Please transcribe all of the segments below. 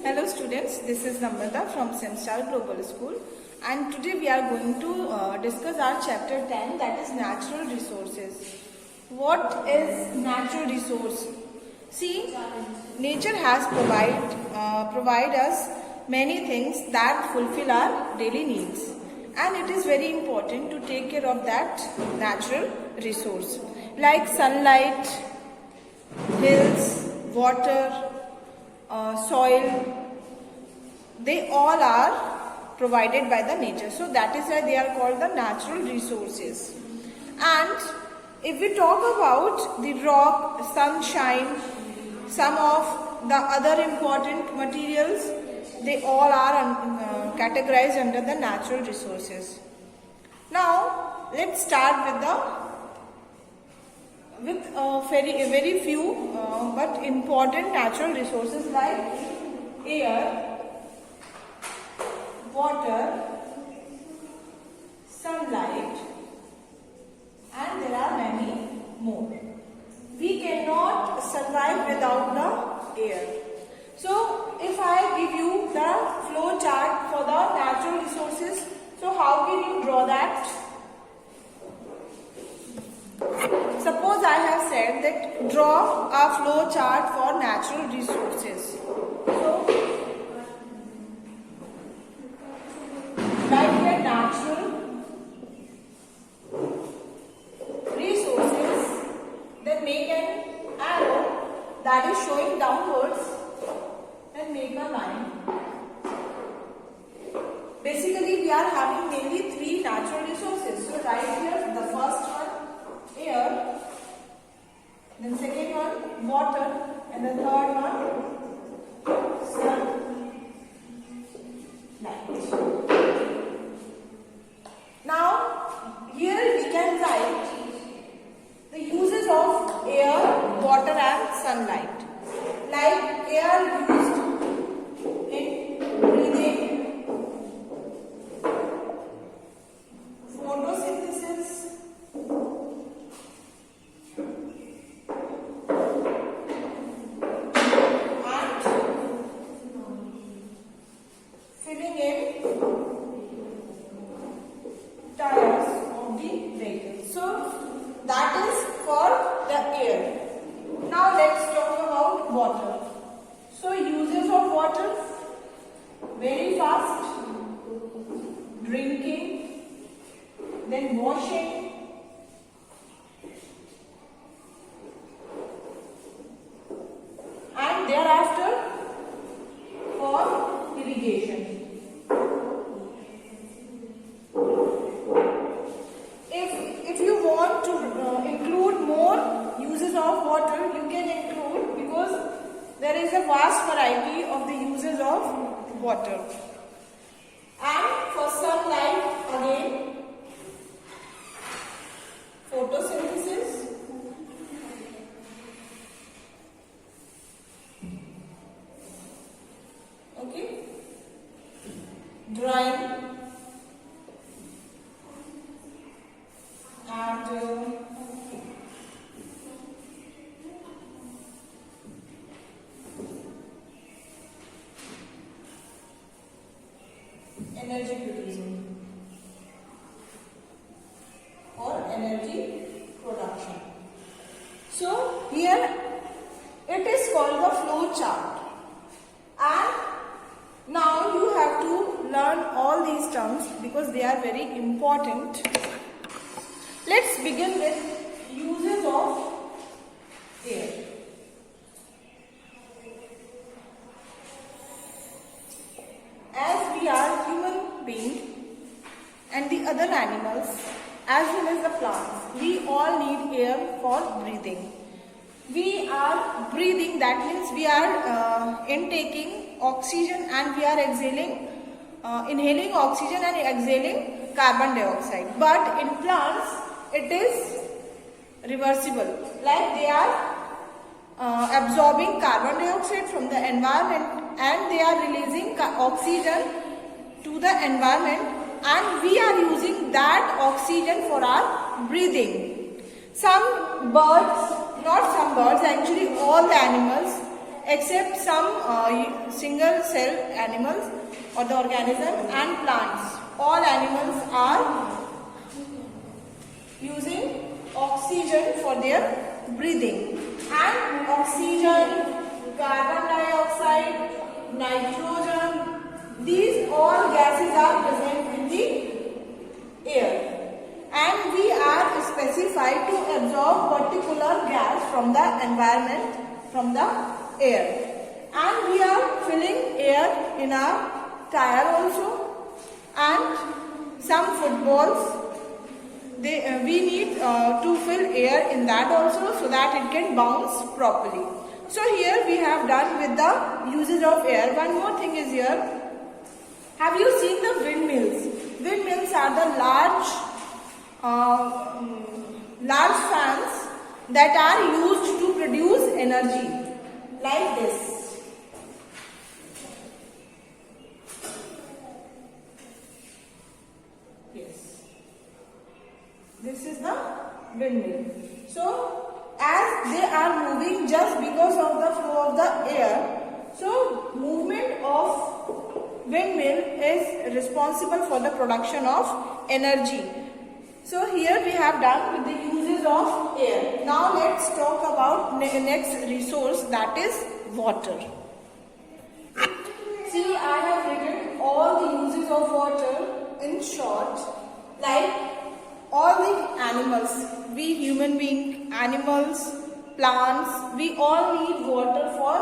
Hello students, this is Namrata from SimStar Global School, and today we are going to discuss our chapter 10, that is natural resources. What is natural resource? See, nature has provide us many things that fulfill our daily needs, and it is very important to take care of that natural resource like sunlight, hills, water, soil. They all are provided by the nature, so that is why they are called the natural resources. And if we talk about the rock, sunshine, some of the other important materials, they all are categorized under the natural resources. Now let's start with very few but important natural resources like air, water, sunlight, and there are many more. We cannot survive without the air. So if I give you the flow chart for the natural resources, so how can you draw that? Suppose I have said that draw a flow chart for natural resources. So write here natural resources, then make an arrow that is showing downwards and make a line. Basically we are having mainly three natural resources. So write here the first one, air, then second one, water, and the third one, sunlight. Now here we can write the uses of air, water and sunlight. Like air used in breathing, photosynthesis, and filling in tires of the vehicle. So that is for the air. Now let's talk about water. So uses of water, very fast, drinking, then washing, and thereafter for irrigation. If you want to include more uses of water, you can include, because there is a vast variety of the uses of water. And for sunlight, again, photosynthesis, okay, drying, and energy producing or energy production. So here it is called the flow chart, and now you have to learn all these terms because they are very important. Let's begin with uses of air. As we are human beings and the other animals as well as the plants, we all need air for breathing. We are breathing, that means we are intaking oxygen and we are exhaling, inhaling oxygen and exhaling carbon dioxide. But in plants, it is reversible, like they are absorbing carbon dioxide from the environment and they are releasing oxygen to the environment, and we are using that oxygen for our breathing. Some birds, not some birds, actually all the animals except some single cell animals or the organism and plants. All animals are using oxygen for their breathing, and oxygen, carbon dioxide, nitrogen, these all gases are present in the air, and we are specified to absorb particular gas from the environment, from the air, and we are filling air in our tire also, and some footballs, we need to fill air in that also so that it can bounce properly. So here we have done with the usage of air. One more thing is here. Have you seen the windmills? Windmills are the large fans that are used to produce energy, like this. This is the windmill. So, as they are moving just because of the flow of the air, so movement of windmill is responsible for the production of energy. So, here we have done with the uses of air. Now, let's talk about next resource, that is water. See, I have written all the uses of water in short, like all the animals, we human beings, animals, plants, we all need water for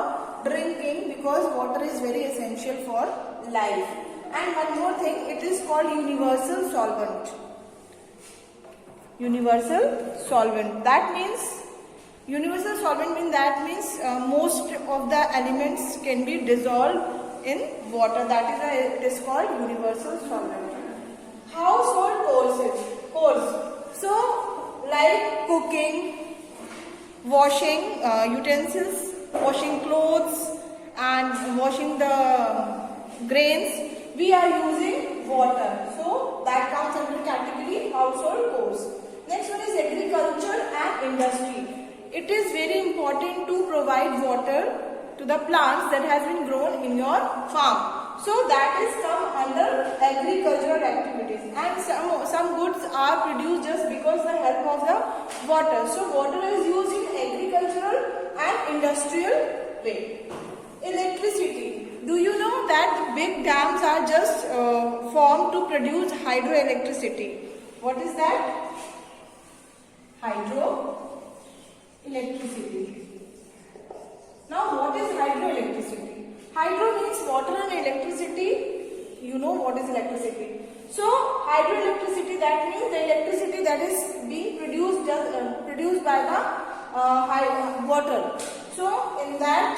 drinking because water is very essential for life. And one more thing, it is called universal solvent. Universal solvent. That means, universal solvent means most of the elements can be dissolved in water. That is why it is called universal solvent. Household chores. So, like cooking, washing utensils, washing clothes, and washing the grains, we are using water. So, that comes under category household chores. Next one is agriculture and industry. It is very important to provide water to the plants that has been grown in your farm. So that is come under agricultural activities, and some goods are produced just because the help of the water. So water is used in agricultural and industrial way. Electricity. Do you know that the big dams are just formed to produce hydroelectricity? What is that? Hydroelectricity. Now what is hydroelectricity? Hydro means water and electricity. You know what is electricity. So hydroelectricity, that means the electricity that is being produced by the water. So in that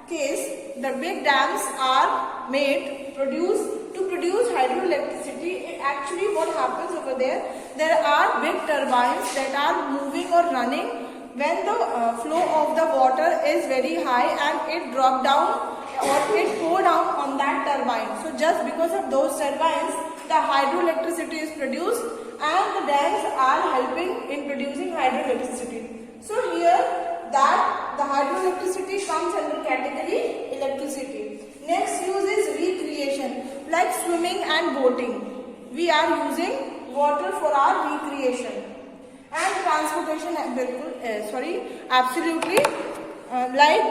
case, the big dams are made to produce hydroelectricity. Actually, what happens over there? There are big turbines that are moving or running when the flow of the water is very high and it drop down or it pour down on that turbine. So just because of those turbines, the hydroelectricity is produced, and the dams are helping in producing hydroelectricity. So here that the hydroelectricity comes under category electricity. Next use is recreation, like swimming and boating. We are using water for our recreation. And transportation, absolutely, like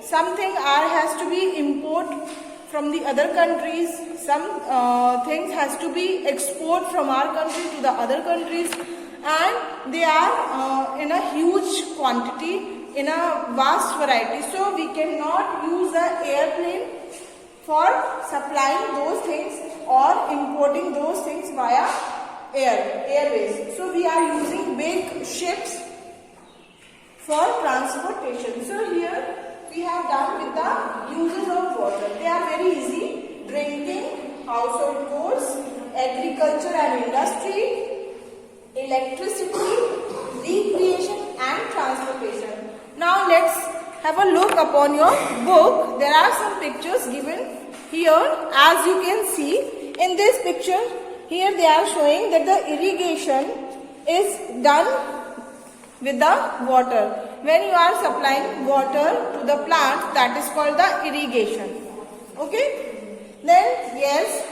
something has to be imported from the other countries, some things has to be export from our country to the other countries, and they are in a huge quantity, in a vast variety. So we cannot use the airplane for supplying those things or importing those things via airways. So we are using big ships for transportation. So here we have done with the uses of water. They are very easy: drinking, household chores, agriculture and industry, electricity, recreation and transportation. Now let's have a look upon your book. There are some pictures given here. As you can see in this picture, here they are showing that the irrigation is done with the water. when you are supplying water to the plant, that is called the irrigation. Okay, then yes,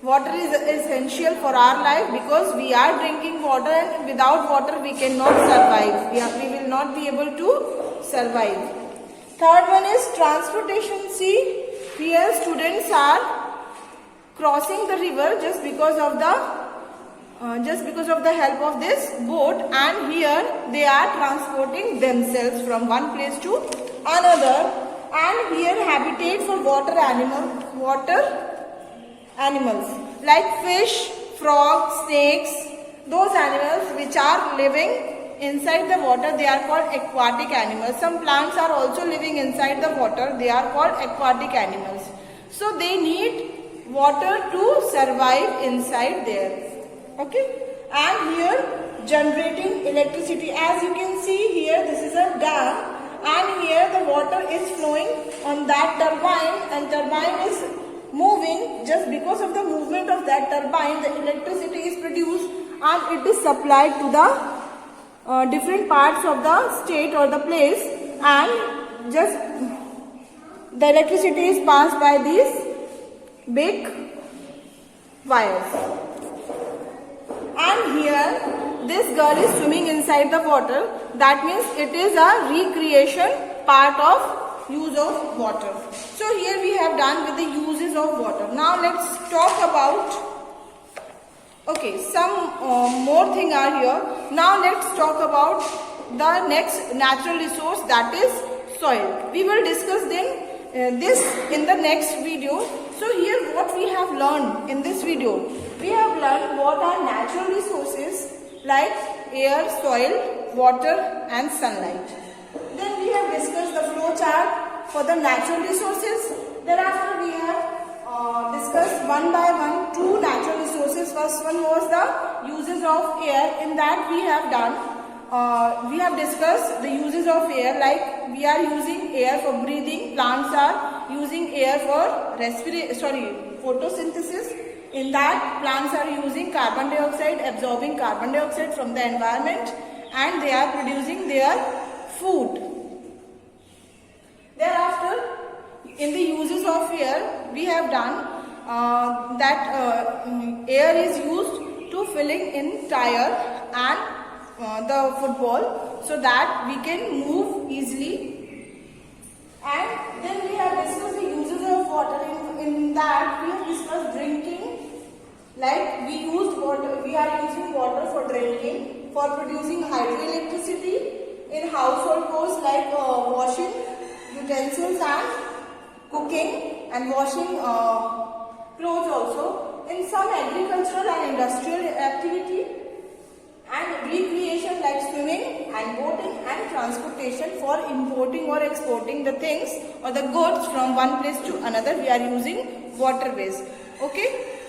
water is essential for our life because we are drinking water, and without water we cannot survive. We will not be able to survive. Third one is transportation. See, here students are crossing the river just because of the help of this boat, and here they are transporting themselves from one place to another. And here habitat for water animals like fish, frogs, snakes, those animals which are living inside the water, they are called aquatic animals. Some plants are also living inside the water, they are called aquatic animals. So they need water to survive inside there. Okay, and here generating electricity. As you can see here, this is a dam, and here the water is flowing on that turbine, and turbine is moving. Just because of the movement of that turbine, the electricity is produced and it is supplied to the different parts of the state or the place, and just the electricity is passed by these big wires. And here this girl is swimming inside the water. That means it is a recreation part of use of water. So here we have done with the uses of water. Now let's talk about, okay, some more thing are here. Now let's talk about the next natural resource, that is soil. We will discuss this in the next video. So here what we have learned in this video, we have learned what are natural resources like air, soil, water and sunlight. Then we have discussed the flow chart for the natural resources. Thereafter we have discussed one by one two natural resources. First one was the uses of air. In that we have done, we have discussed the uses of air, like we are using air for breathing, plants are using air for photosynthesis. In that, plants are using carbon dioxide, absorbing carbon dioxide from the environment, and they are producing their food. Thereafter, in the uses of air, we have done that air is used to filling in tire and the football, so that we can move easily. And then we have discussed the uses of water. In that we have discussed drinking, like we are using water for drinking, for producing hydroelectricity, in household chores like washing utensils and cooking and washing clothes also, in some agricultural and industrial activity, and recreation like swimming and boating, and transportation for importing or exporting the things or the goods from one place to another. We are using waterways. Okay.